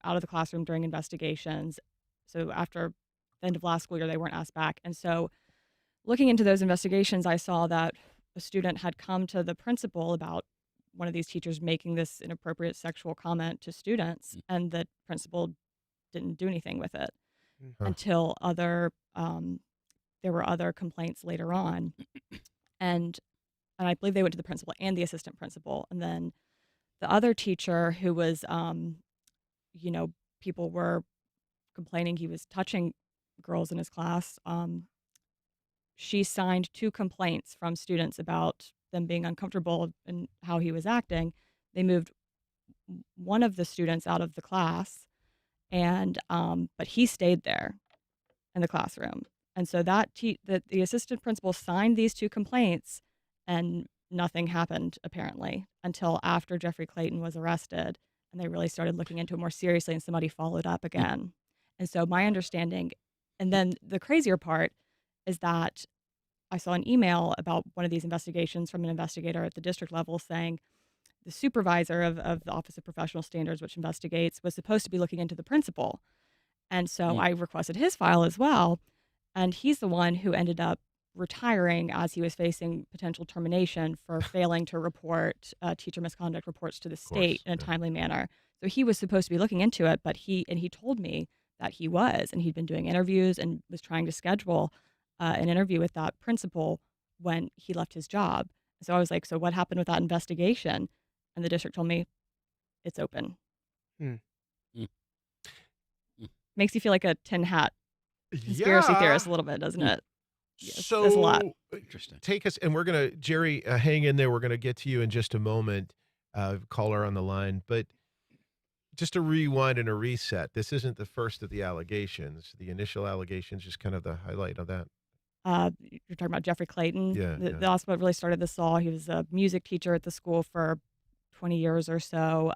of the classroom during investigations. So after the end of last school year, they weren't asked back. And so looking into those investigations, I saw that a student had come to the principal about one of these teachers making this inappropriate sexual comment to students, and the principal didn't do anything with it until there were other complaints later on. And I believe they went to the principal and the assistant principal. And then the other teacher who was, people were complaining he was touching girls in his class. She signed 2 complaints from students about them being uncomfortable and how he was acting. They moved one of the students out of the class, and but he stayed there in the classroom. And so the assistant principal signed these 2 complaints, and nothing happened apparently until after Jeffrey Clayton was arrested, and they really started looking into it more seriously, and somebody followed up again. And so my understanding, and then the crazier part is that I saw an email about one of these investigations from an investigator at the district level saying the supervisor of the Office of Professional Standards, which investigates, was supposed to be looking into the principal. And so I requested his file as well. And he's the one who ended up retiring as he was facing potential termination for failing to report teacher misconduct reports to the state in a timely manner. So he was supposed to be looking into it, but he told me that he was, and he'd been doing interviews and was trying to schedule an interview with that principal when he left his job. So I was like, so what happened with that investigation? And the district told me it's open. Makes you feel like a tin hat conspiracy theorist a little bit, doesn't it? Yes, So there's a lot. Interesting. Take us, and we're going to, Jerry, hang in there. We're going to get to you in just a moment. Caller on the line. But just a rewind and a reset. This isn't the first of the allegations. The initial allegations, just kind of the highlight of that. You're talking about Jeffrey Clayton. Yeah, That's what really started this all. He was a music teacher at the school for 20 years or so.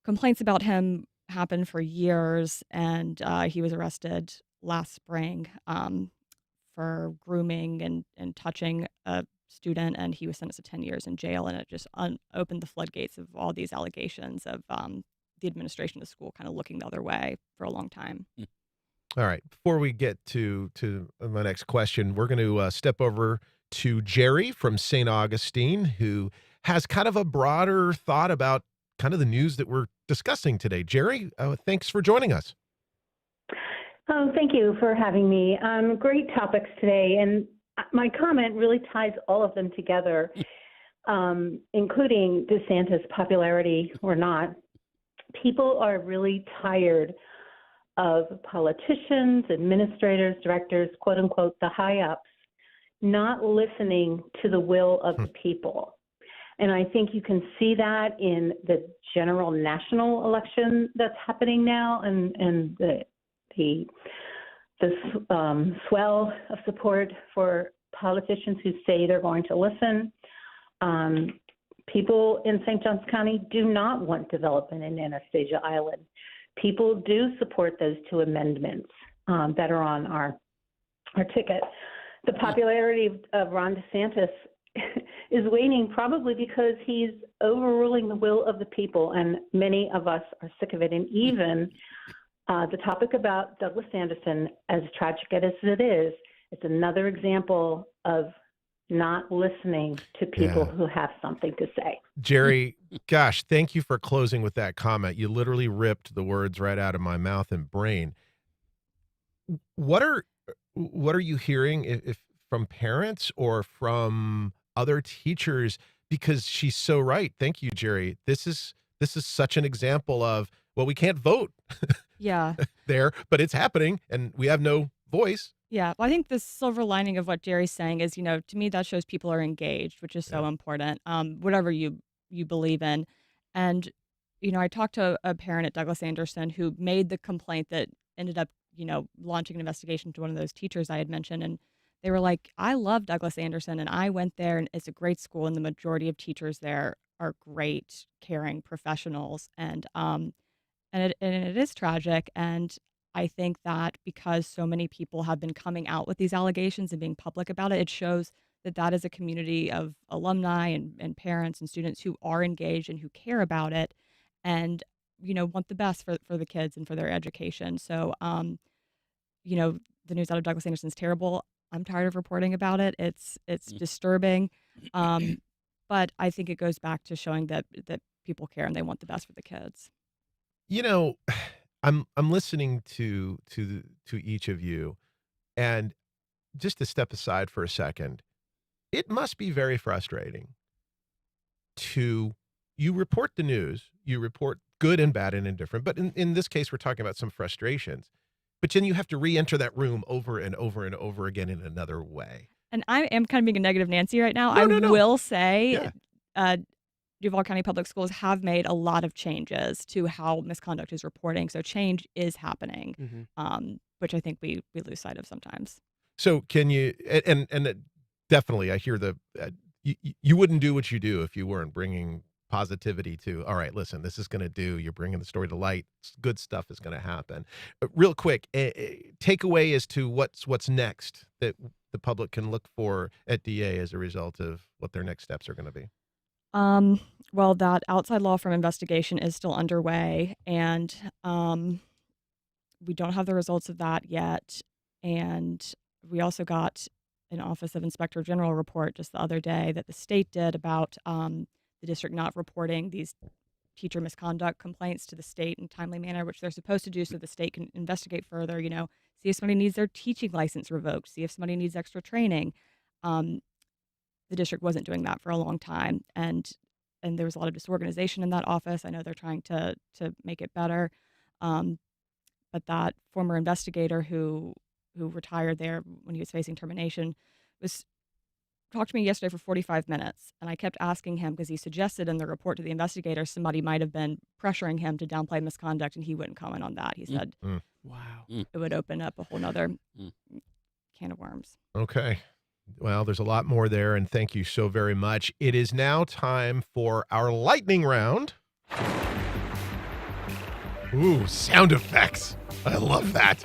Complaints about him happened for years, and he was arrested last spring for grooming and touching a student, and he was sentenced to 10 years in jail, and it just opened the floodgates of all these allegations of the administration of the school kind of looking the other way for a long time. All right. Before we get to my next question, we're going to step over to Jerry from St. Augustine, who has kind of a broader thought about kind of the news that we're discussing today. Jerry, thanks for joining us. Oh, thank you for having me. Great topics today, and my comment really ties all of them together, including DeSantis' popularity or not. People are really tired of politicians, administrators, directors, quote unquote, the high ups, not listening to the will of the people. And I think you can see that in the general national election that's happening now, and the swell of support for politicians who say they're going to listen. People in St. Johns County do not want development in Anastasia Island. People do support those 2 amendments that are on our ticket. The popularity of Ron DeSantis is waning, probably because he's overruling the will of the people, and many of us are sick of it. And even the topic about Douglas Anderson, as tragic as it is, it's another example of not listening to people who have something to say. Jerry, gosh, thank you for closing with that comment. You literally ripped the words right out of my mouth and brain. What are what are you hearing if from parents or from other teachers? Because she's so right. Thank you, Jerry. This is such an example of, well, we can't vote Yeah. there, but it's happening and we have no voice. Yeah. Well, I think the silver lining of what Jerry's saying is, to me, that shows people are engaged, which is so important, whatever you believe in. And, I talked to a parent at Douglas Anderson who made the complaint that ended up, launching an investigation to one of those teachers I had mentioned. And they were like, I love Douglas Anderson and I went there and it's a great school and the majority of teachers there are great, caring professionals. And it is tragic. And I think that because so many people have been coming out with these allegations and being public about it, it shows that that is a community of alumni and parents and students who are engaged and who care about it and, want the best for the kids and for their education. So, the news out of Douglas Anderson is terrible. I'm tired of reporting about it. It's disturbing. But I think it goes back to showing that people care and they want the best for the kids. I'm listening to each of you, and just to step aside for a second, it must be very frustrating you report the news, you report good and bad and indifferent, but in this case, we're talking about some frustrations, but then you have to re-enter that room over and over and over again in another way. And I am kind of being a negative Nancy right now. No. Will say Duval County Public Schools have made a lot of changes to how misconduct is reporting. So change is happening, which I think we lose sight of sometimes. So can you, and definitely I hear you wouldn't do what you do if you weren't bringing positivity to, all right, listen, this is going to do, you're bringing the story to light, good stuff is going to happen. Real quick, takeaway as to what's next that the public can look for at DA as a result of what their next steps are going to be. Well, that outside law firm investigation is still underway, and we don't have the results of that yet. And we also got an Office of Inspector General report just the other day that the state did about the district not reporting these teacher misconduct complaints to the state in a timely manner, which they're supposed to do so the state can investigate further, see if somebody needs their teaching license revoked, see if somebody needs extra training. The district wasn't doing that for a long time, and there was a lot of disorganization in that office. I know they're trying to make it better, but that former investigator who retired there when he was facing termination talked to me yesterday for 45 minutes, and I kept asking him because he suggested in the report to the investigator somebody might have been pressuring him to downplay misconduct, and he wouldn't comment on that. He said, "Wow, it would open up a whole nother can of worms." Okay. Well, there's a lot more there, and thank you so very much. It is now time for our lightning round. Ooh, sound effects. I love that.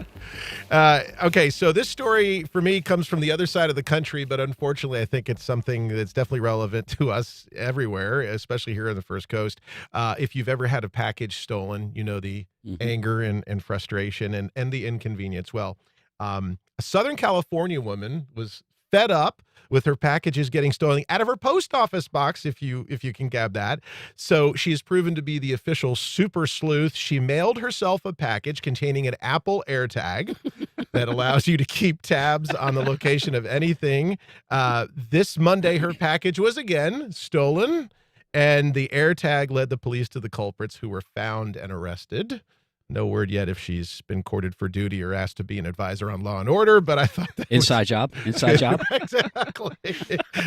Okay, so this story for me comes from the other side of the country, but unfortunately, I think it's something that's definitely relevant to us everywhere, especially here on the First Coast. If you've ever had a package stolen, you know the anger and frustration and the inconvenience. Well, a Southern California woman was fed up with her packages getting stolen out of her post office box, if you can gab that. So she has proven to be the official super sleuth. She mailed herself a package containing an Apple AirTag that allows you to keep tabs on the location of anything. This Monday, her package was again stolen, and the AirTag led the police to the culprits, who were found and arrested. No word yet if she's been courted for duty or asked to be an advisor on Law and Order, but I thought that inside job. Exactly.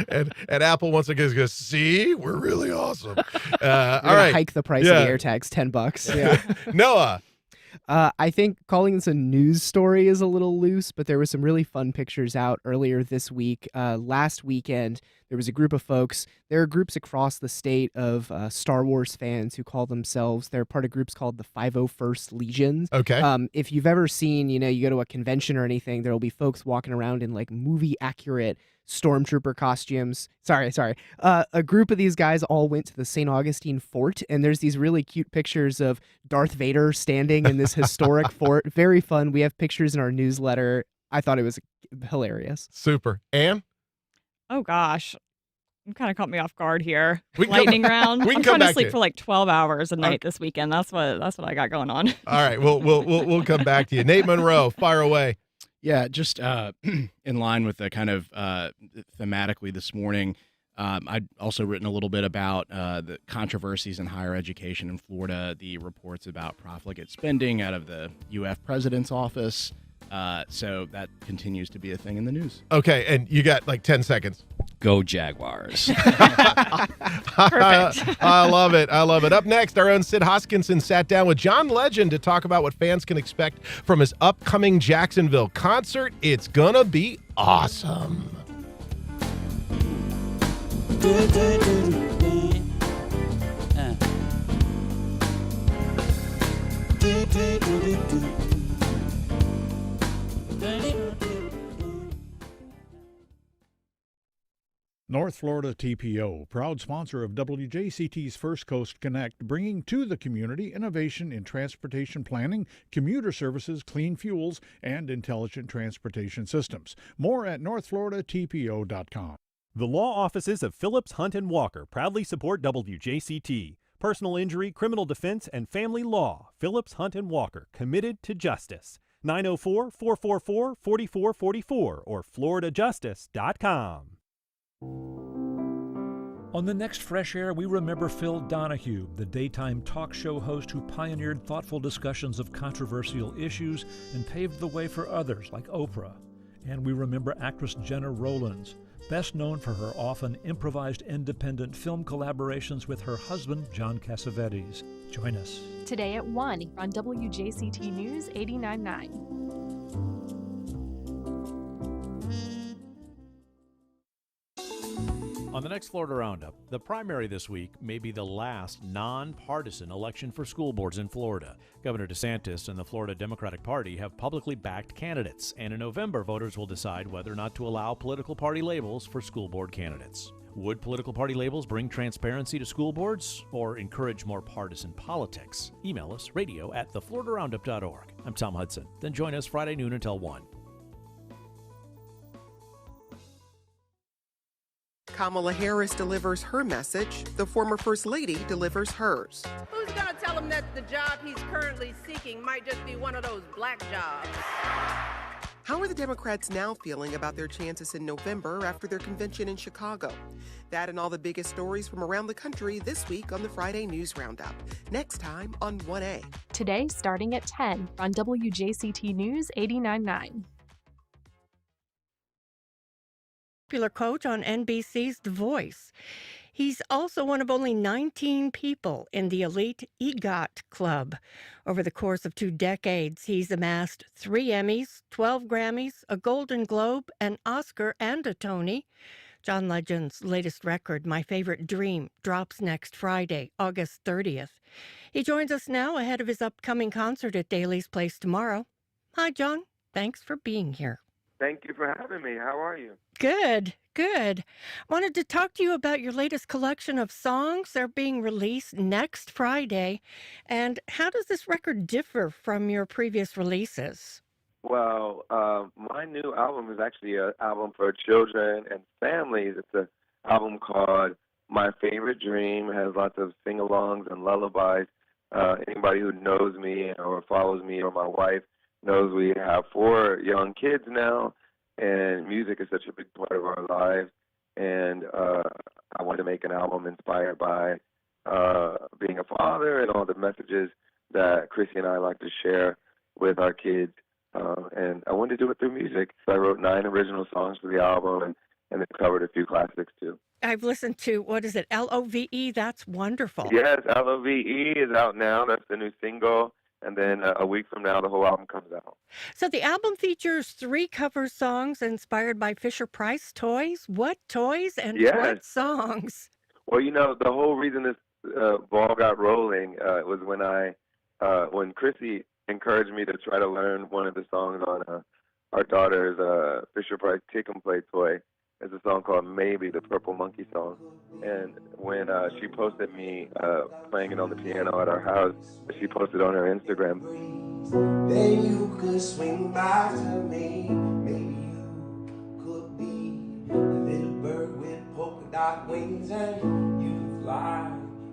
and Apple once again goes, see, we're really awesome. All right. Hike the price of the AirTags $10. Yeah. Noah. I think calling this a news story is a little loose, but there were some really fun pictures out earlier this week. Last weekend, there was a group of folks. There are groups across the state of Star Wars fans who call themselves, they're part of groups called the 501st Legions. Okay. If you've ever seen, you go to a convention or anything, there will be folks walking around in like movie accurate stormtrooper costumes. Sorry. A group of these guys all went to the St. Augustine Fort, and there's these really cute pictures of Darth Vader standing in this historic fort. Very fun. We have pictures in our newsletter. I thought it was hilarious. Super. Anne? Oh, gosh. You kind of caught me off guard here. Lightning round. We can I'm come trying back to sleep to it. for like 12 hours a night this weekend. That's what I got going on. All right. We'll come back to you. Nate Monroe, fire away. Yeah, just in line with the kind of thematically this morning, I'd also written a little bit about the controversies in higher education in Florida, the reports about profligate spending out of the UF president's office. So that continues to be a thing in the news. Okay, and you got like 10 seconds. Go Jaguars. Perfect. I love it. I love it. Up next, our own Sid Hoskinson sat down with John Legend to talk about what fans can expect from his upcoming Jacksonville concert. It's gonna be awesome. North Florida TPO, proud sponsor of WJCT's First Coast Connect, bringing to the community innovation in transportation planning, commuter services, clean fuels, and intelligent transportation systems. More at northfloridatpo.com. The law offices of Phillips, Hunt, and Walker proudly support WJCT. Personal injury, criminal defense, and family law. Phillips, Hunt, and Walker, committed to justice. 904-444-4444 or floridajustice.com. On the next Fresh Air, we remember Phil Donahue, the daytime talk show host who pioneered thoughtful discussions of controversial issues and paved the way for others like Oprah. And we remember actress Jenna Rollins, best known for her often improvised independent film collaborations with her husband, John Cassavetes. Join us. Today at 1 on WJCT News 89.9. On the next Florida Roundup, the primary this week may be the last nonpartisan election for school boards in Florida. Governor DeSantis and the Florida Democratic Party have publicly backed candidates, and in November, voters will decide whether or not to allow political party labels for school board candidates. Would political party labels bring transparency to school boards or encourage more partisan politics? Email us, radio@thefloridaroundup.org. I'm Tom Hudson. Then join us Friday noon until 1. Kamala Harris delivers her message. The former First Lady delivers hers. Who's going to tell him that the job he's currently seeking might just be one of those black jobs? How are the Democrats now feeling about their chances in November after their convention in Chicago? That and all the biggest stories from around the country this week on the Friday News Roundup. Next time on 1A. Today starting at 10 on WJCT News 89.9. Popular coach on NBC's The Voice. He's also one of only 19 people in the elite EGOT club. Over the course of 2 decades, he's amassed 3 Emmys, 12 Grammys, a Golden Globe, an Oscar, and a Tony. John Legend's latest record, My Favorite Dream, drops next Friday, August 30th. He joins us now ahead of his upcoming concert at Daly's Place tomorrow. Hi, John. Thanks for being here. Thank you for having me. How are you? Good, good. Wanted to talk to you about your latest collection of songs. They're being released next Friday. And how does this record differ from your previous releases? Well, my new album is actually an album for children and families. It's an album called My Favorite Dream. It has lots of sing-alongs and lullabies. Anybody who knows me or follows me or my wife knows we have 4 young kids now, and music is such a big part of our lives. And I wanted to make an album inspired by being a father and all the messages that Chrissy and I like to share with our kids. And I wanted to do it through music. So I wrote 9 original songs for the album and then covered a few classics too. I've listened to, what is it, LOVE? That's wonderful. Yes, LOVE is out now. That's the new single. And then a week from now, the whole album comes out. So the album features 3 cover songs inspired by Fisher-Price toys. What toys and what songs? Well, you know, the whole reason this ball got rolling was when Chrissy encouraged me to try to learn one of the songs on our daughter's Fisher-Price Tick and Play toy. It's a song called Maybe, the Purple Monkey song. And when she posted me playing it on the piano at our house, she posted on her Instagram. Then you could swing by to me. Maybe you could be a little bird with polka dot wings, and you could fly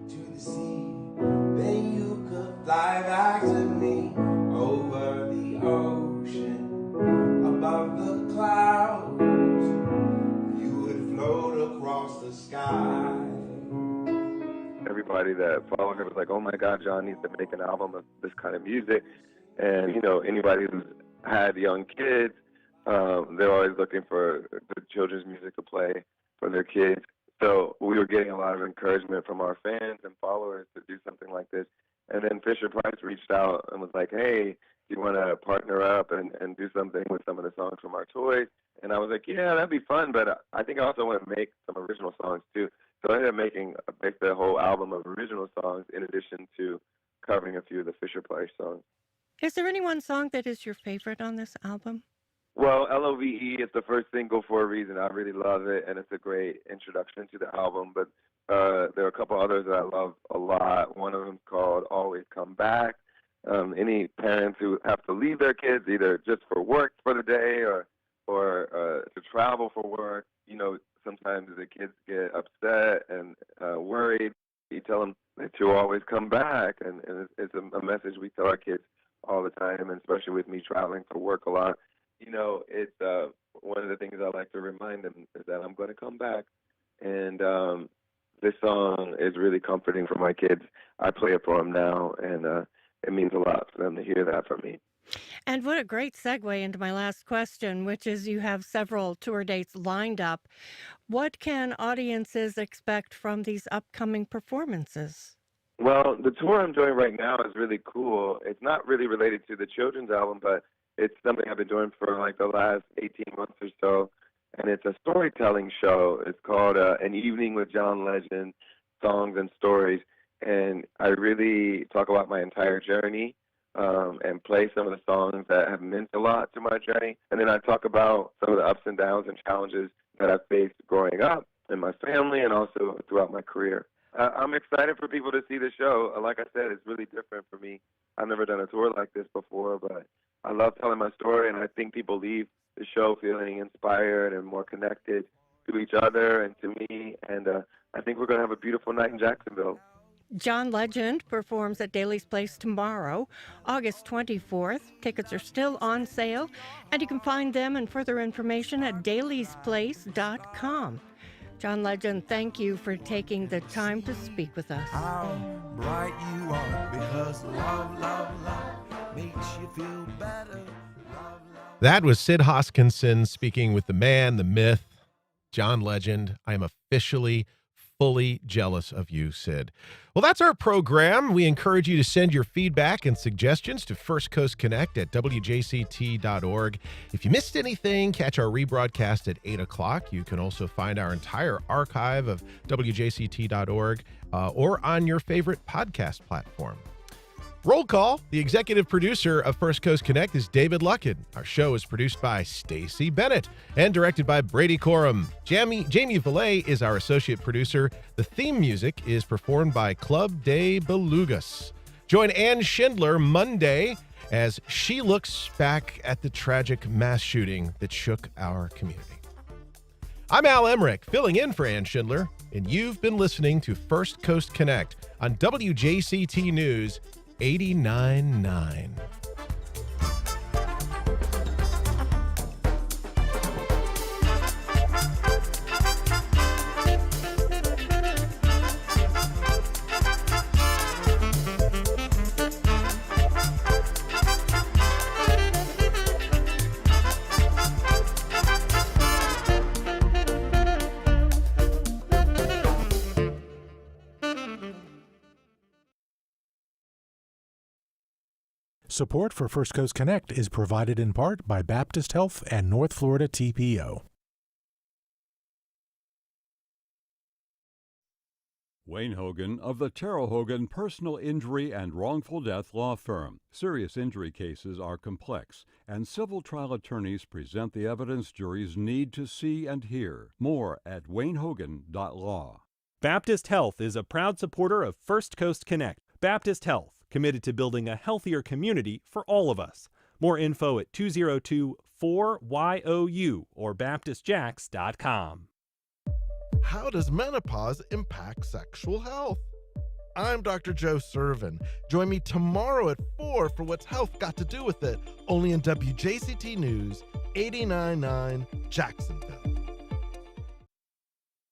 to the sea. Then you could fly back to me over the ocean. everybody that followed her was like, oh my God, John needs to make an album of this kind of music. And, you know, anybody who's had young kids, they're always looking for the children's music to play for their kids. So we were getting a lot of encouragement from our fans and followers to do something like this. And then Fisher-Price reached out and was like, hey, do you want to partner up and do something with some of the songs from our toys? And I was like, yeah, that'd be fun, but I think I also want to make some original songs too. So I ended up making the whole album of original songs in addition to covering a few of the Fisher-Price songs. Is there any one song that is your favorite on this album? Well, LOVE is the first single for a reason. I really love it, and it's a great introduction to the album. But there are a couple others that I love a lot. One of them is called Always Come Back. Any parents who have to leave their kids either just for work for the day or to travel for work, you know, sometimes the kids get upset and worried. You tell them that you'll always come back, and it's a message we tell our kids all the time, and especially with me traveling for work a lot. You know, it's one of the things I like to remind them is that I'm going to come back. And this song is really comforting for my kids. I play it for them now, and it means a lot for them to hear that from me. And what a great segue into my last question, which is you have several tour dates lined up. What can audiences expect from these upcoming performances? Well, the tour I'm doing right now is really cool. It's not really related to the children's album, but it's something I've been doing for like the last 18 months or so, and it's a storytelling show. It's called An Evening with John Legend, Songs and Stories, and I really talk about my entire journey and play some of the songs that have meant a lot to my journey, and then I talk about some of the ups and downs and challenges that I've faced growing up in my family and also throughout my career. I'm excited for people to see the show. Like I said, it's really different for me. I've never done a tour like this before, but I love telling my story, and I think people leave the show feeling inspired and more connected to each other and to me, and I think we're going to have a beautiful night in Jacksonville. John Legend performs at Daly's Place tomorrow, August 24th. Tickets are still on sale, and you can find them and further information at dailysplace.com. John Legend, thank you for taking the time to speak with us. How bright you are, because love, love, love makes you feel better. That was Sid Hoskinson speaking with the man, the myth, John Legend. I am officially fully jealous of you, Sid. Well, that's our program. We encourage you to send your feedback and suggestions to First Coast Connect at WJCT.org. If you missed anything, catch our rebroadcast at 8 o'clock. You can also find our entire archive of WJCT.org or on your favorite podcast platform. Roll call. The executive producer of First Coast Connect is David Luckett. Our show is produced by Stacy Bennett and directed by Brady Corum. Jamie Valet is our associate producer. The theme music is performed by Club de Belugas. Join Ann Schindler Monday as she looks back at the tragic mass shooting that shook our community. I'm Al Emmerich, filling in for Ann Schindler, and you've been listening to First Coast Connect on WJCT News 89.9. Support for First Coast Connect is provided in part by Baptist Health and North Florida TPO. Wayne Hogan of the Terrell Hogan Personal Injury and Wrongful Death Law Firm. Serious injury cases are complex, and civil trial attorneys present the evidence juries need to see and hear. More at waynehogan.law. Baptist Health is a proud supporter of First Coast Connect. Baptist Health, committed to building a healthier community for all of us. More info at 202-4YOU or baptistjacks.com. How does menopause impact sexual health? I'm Dr. Joe Servin. Join me tomorrow at 4 for What's Health Got to Do with It, only in WJCT News 89.9 Jacksonville.